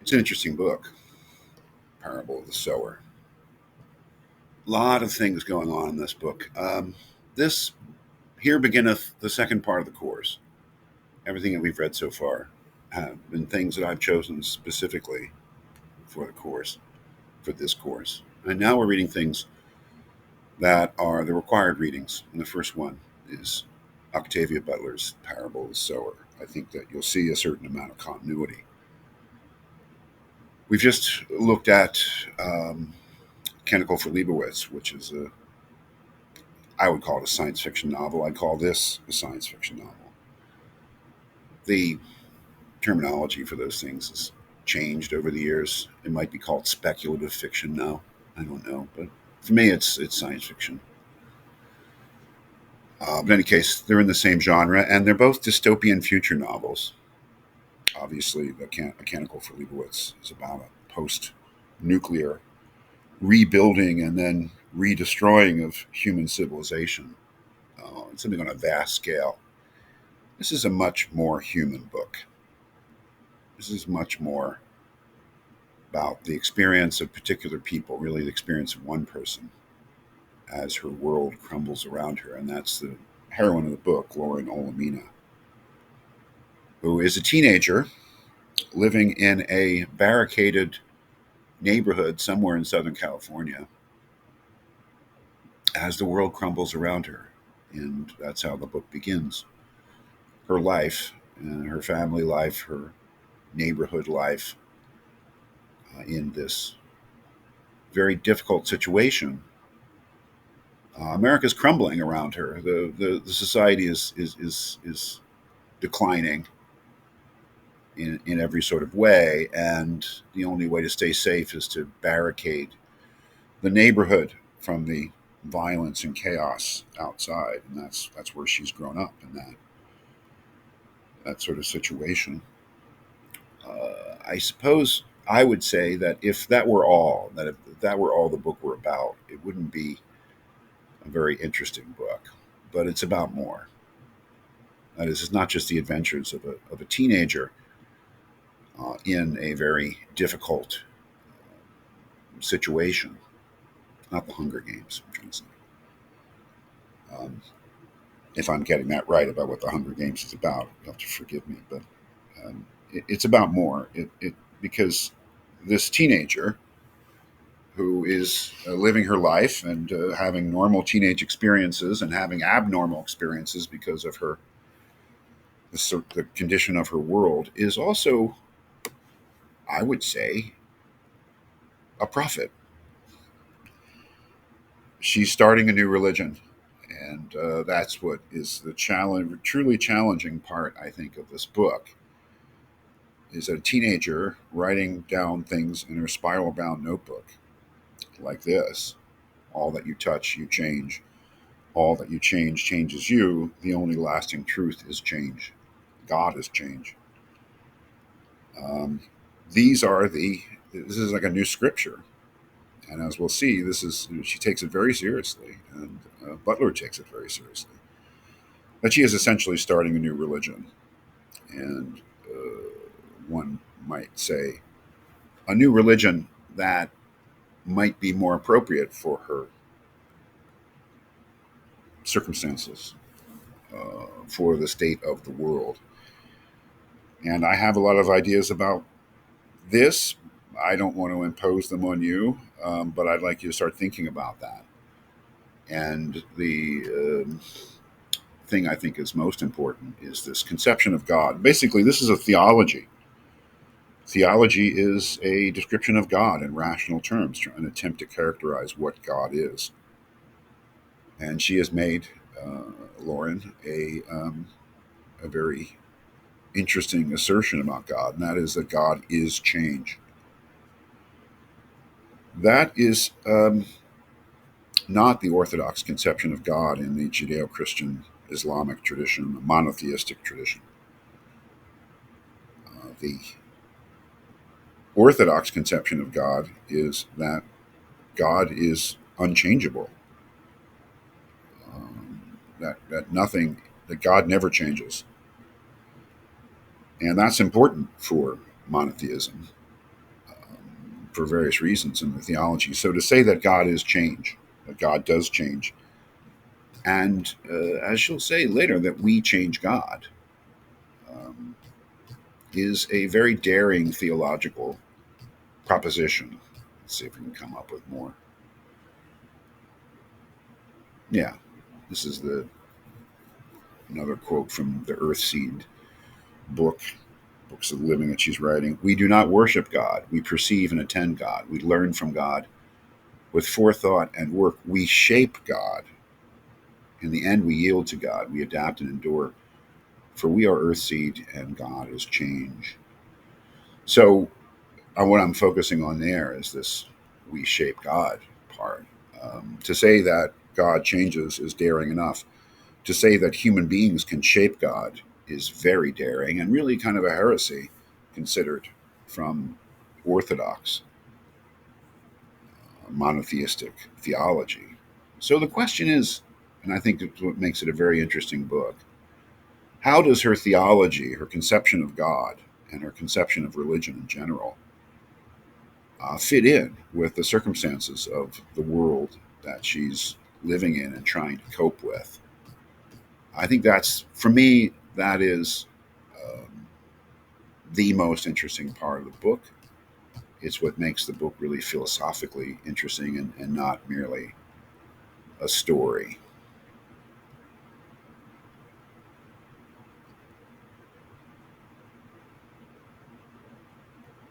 It's an interesting book, Parable of the Sower. A lot of things going on in this book. This here beginneth the second part of the course. Everything that we've read so far have been things that I've chosen specifically for the course, for this course. And now we're reading things that are the required readings. And the first one is Octavia Butler's Parable of the Sower. I think that you'll see a certain amount of continuity. We've just looked at Canticle for Leibowitz, which is I would call it a science fiction novel. I'd call this a science fiction novel. The terminology for those things has changed over the years. It might be called speculative fiction now. I don't know, but for me, it's science fiction. But in any case, they're in the same genre, and they're both dystopian future novels. Obviously, the Mechanical for Leibowitz is about a post-nuclear rebuilding and then redestroying of human civilization. Something on a vast scale. This is a much more human book. This is much more about the experience of particular people, really the experience of one person as her world crumbles around her. And that's the heroine of the book, Lauren Olamina, who is a teenager living in a barricaded neighborhood somewhere in Southern California as the world crumbles around her. And that's how the book begins. Her life, her family life, her neighborhood life in this very difficult situation. America's crumbling around her. The society is declining in every sort of way, and the only way to stay safe is to barricade the neighborhood from the violence and chaos outside, and that's where she's grown up in that sort of situation. I suppose I would say that if that were all, that if that were all the book were about, it wouldn't be a very interesting book. But it's about more. That is, it's not just the adventures of a teenager in a very difficult situation. Not the Hunger Games, I'm trying to say. Um, if I'm getting that right about what the Hunger Games is about, you'll have to forgive me. But it's about more. Because this teenager who is living her life and having normal teenage experiences and having abnormal experiences because of the condition of her world is also, I would say, a prophet. She's starting a new religion, and that's what is the truly challenging part, I think, of this book. Is a teenager writing down things in her spiral-bound notebook, like this: "All that you touch, you change. All that you change changes you. The only lasting truth is change. God is change." Um, these are the. This is like a new scripture, and as we'll see, this is she takes it very seriously, and Butler takes it very seriously. That she is essentially starting a new religion, and one might say a new religion that might be more appropriate for her circumstances, for the state of the world. And I have a lot of ideas about this. I don't want to impose them on you, but I'd like you to start thinking about that. And the thing I think is most important is this conception of God. Basically, this is a theology. Theology is a description of God in rational terms, an attempt to characterize what God is. And she has made, Lauren, a very interesting assertion about God, and that is that God is change. That is not the orthodox conception of God in the Judeo Christian Islamic tradition, the monotheistic tradition. The orthodox conception of God is that God is unchangeable, that God never changes. And that's important for monotheism. for various reasons in the theology. So to say that God is change, that God does change, and as she'll say later, that we change God, um, is a very daring theological proposition. Let's see if we can come up with more. Yeah, this is the another quote from the Earthseed book, Books of the Living that she's writing. We do not worship God. We perceive and attend God. We learn from God. With forethought and work, we shape God. In the end, we yield to God. We adapt and endure. For we are Earthseed and God is change. So, what I'm focusing on there is this we shape God part. To say that God changes is daring enough. To say that human beings can shape God is very daring and really kind of a heresy considered from orthodox monotheistic theology. So the question is, and I think that's what makes it a very interesting book, how does her theology, her conception of God, and her conception of religion in general fit in with the circumstances of the world that she's living in and trying to cope with? I think that's, for me, that is the most interesting part of the book. It's what makes the book really philosophically interesting and not merely a story.